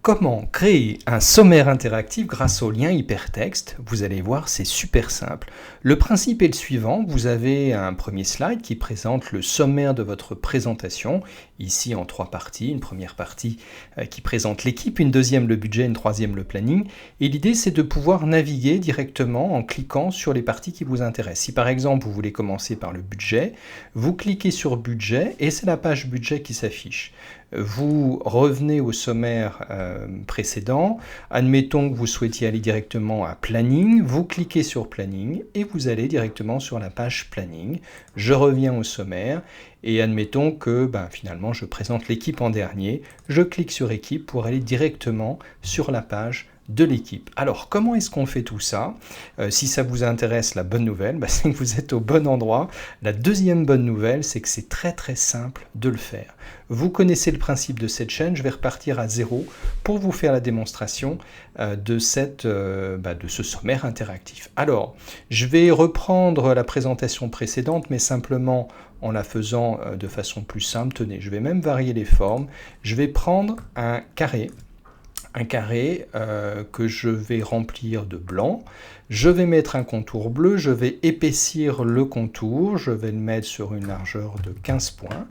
Comment créer un sommaire interactif grâce au lien hypertexte? Vous allez voir, c'est super simple. Le principe est le suivant, vous avez un premier slide qui présente le sommaire de votre présentation, ici en 3 parties, une première partie qui présente l'équipe, une deuxième le budget, une troisième le planning, et l'idée c'est de pouvoir naviguer directement en cliquant sur les parties qui vous intéressent. Si par exemple vous voulez commencer par le budget, vous cliquez sur budget et c'est la page budget qui s'affiche. Vous revenez au sommaire précédent, admettons que vous souhaitiez aller directement à planning, vous cliquez sur planning et vous allez directement sur la page planning. Je reviens au sommaire et admettons que finalement je présente l'équipe en dernier, je clique sur équipe pour aller directement sur la page de l'équipe. Alors comment est-ce qu'on fait tout ça? Si ça vous intéresse, la bonne nouvelle, c'est que vous êtes au bon endroit. La deuxième bonne nouvelle, c'est que c'est très très simple de le faire. Vous connaissez le principe de cette chaîne, je vais repartir à zéro pour vous faire la démonstration de ce sommaire interactif. Alors, je vais reprendre la présentation précédente, mais simplement en la faisant de façon plus simple. Tenez, je vais même varier les formes. Je vais prendre un carré que je vais remplir de blanc. Je vais mettre un contour bleu, je vais épaissir le contour, je vais le mettre sur une largeur de 15 points.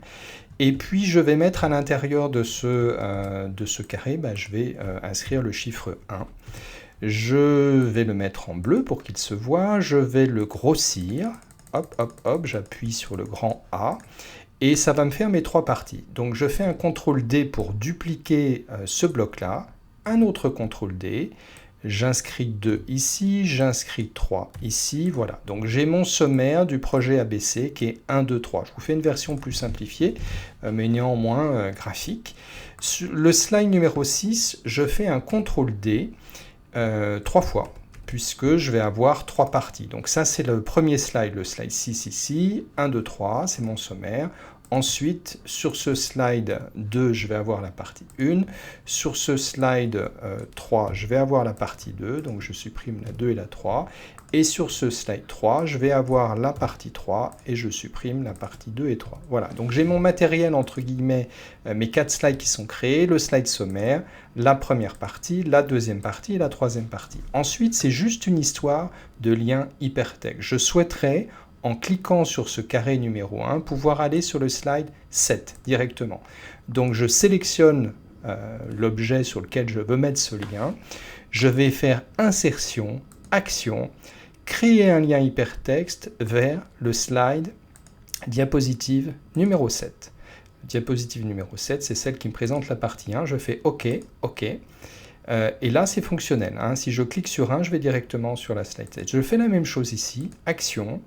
Et puis je vais mettre à l'intérieur de ce carré, je vais inscrire le chiffre 1. Je vais le mettre en bleu pour qu'il se voit, je vais le grossir, hop, hop, hop, j'appuie sur le grand A. Et ça va me faire mes 3 parties. Donc je fais un CTRL D pour dupliquer ce bloc-là, un autre CTRL D, j'inscris 2 ici, j'inscris 3 ici, voilà. Donc j'ai mon sommaire du projet ABC qui est 1, 2, 3. Je vous fais une version plus simplifiée, mais néanmoins graphique. Sur le slide numéro 6, je fais un CTRL D 3 fois, puisque je vais avoir 3 parties. Donc ça c'est le premier slide, le slide 6 ici, 1, 2, 3, c'est mon sommaire. Ensuite, sur ce slide 2, je vais avoir la partie 1. Sur ce slide 3, je vais avoir la partie 2. Donc, je supprime la 2 et la 3. Et sur ce slide 3, je vais avoir la partie 3 et je supprime la partie 2 et 3. Voilà, donc j'ai mon matériel, entre guillemets, mes 4 slides qui sont créés, le slide sommaire, la première partie, la deuxième partie et la troisième partie. Ensuite, c'est juste une histoire de lien hypertexte. Je souhaiterais, en cliquant sur ce carré numéro 1, pouvoir aller sur le slide 7 directement. Donc je sélectionne l'objet sur lequel je veux mettre ce lien. Je vais faire insertion, action, créer un lien hypertexte vers le slide diapositive numéro 7. Diapositive numéro 7, c'est celle qui me présente la partie 1. Je fais OK, OK. Et là, c'est fonctionnel. Si je clique sur 1, je vais directement sur la slide 7. Je fais la même chose ici, action,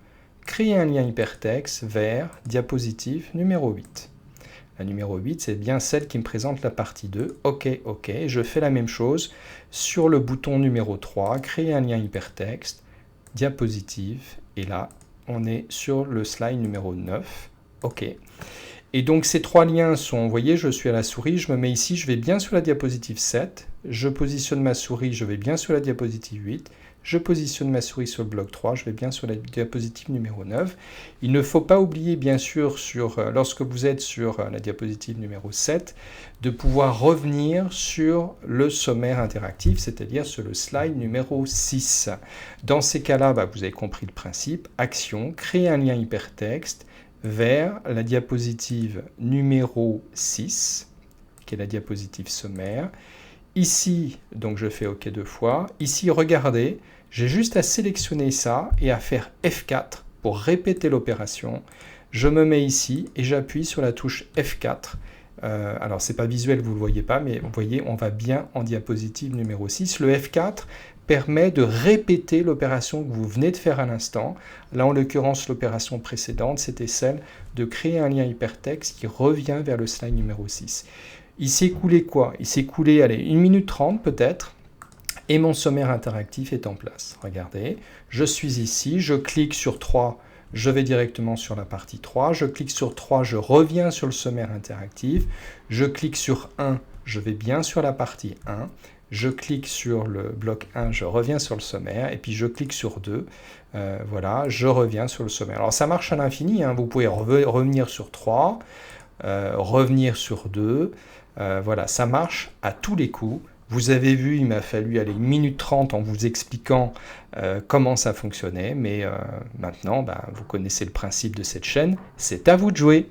créer un lien hypertexte vers diapositive numéro 8. La numéro 8, c'est bien celle qui me présente la partie 2. OK, OK. Je fais la même chose sur le bouton numéro 3, créer un lien hypertexte, diapositive. Et là, on est sur le slide numéro 9. OK. Et donc ces 3 liens sont, vous voyez, je suis à la souris, je me mets ici, je vais bien sur la diapositive 7. Je positionne ma souris, je vais bien sur la diapositive 8. Je positionne ma souris sur le bloc 3, je vais bien sur la diapositive numéro 9. Il ne faut pas oublier, bien sûr, lorsque vous êtes sur la diapositive numéro 7, de pouvoir revenir sur le sommaire interactif, c'est-à-dire sur le slide numéro 6. Dans ces cas-là, vous avez compris le principe. Action, créer un lien hypertexte vers la diapositive numéro 6, qui est la diapositive sommaire. Ici, donc je fais OK 2 fois. Ici, regardez, j'ai juste à sélectionner ça et à faire F4 pour répéter l'opération. Je me mets ici et j'appuie sur la touche F4. Alors, ce n'est pas visuel, vous ne le voyez pas, mais vous voyez, on va bien en diapositive numéro 6. Le F4 permet de répéter l'opération que vous venez de faire à l'instant. Là, en l'occurrence, l'opération précédente, c'était celle de créer un lien hypertexte qui revient vers le slide numéro 6. Il s'est écoulé quoi? Il s'est écoulé, allez, 1 minute 30 peut-être, et mon sommaire interactif est en place. Regardez, je suis ici, je clique sur 3, je vais directement sur la partie 3, je clique sur 3, je reviens sur le sommaire interactif, je clique sur 1, je vais bien sur la partie 1, je clique sur le bloc 1, je reviens sur le sommaire, et puis je clique sur 2, voilà, je reviens sur le sommaire. Alors ça marche à l'infini, vous pouvez revenir sur 3, revenir sur 2, voilà, ça marche à tous les coups. Vous avez vu, il m'a fallu aller 1 minute 30 en vous expliquant comment ça fonctionnait, mais maintenant, vous connaissez le principe de cette chaîne, c'est à vous de jouer.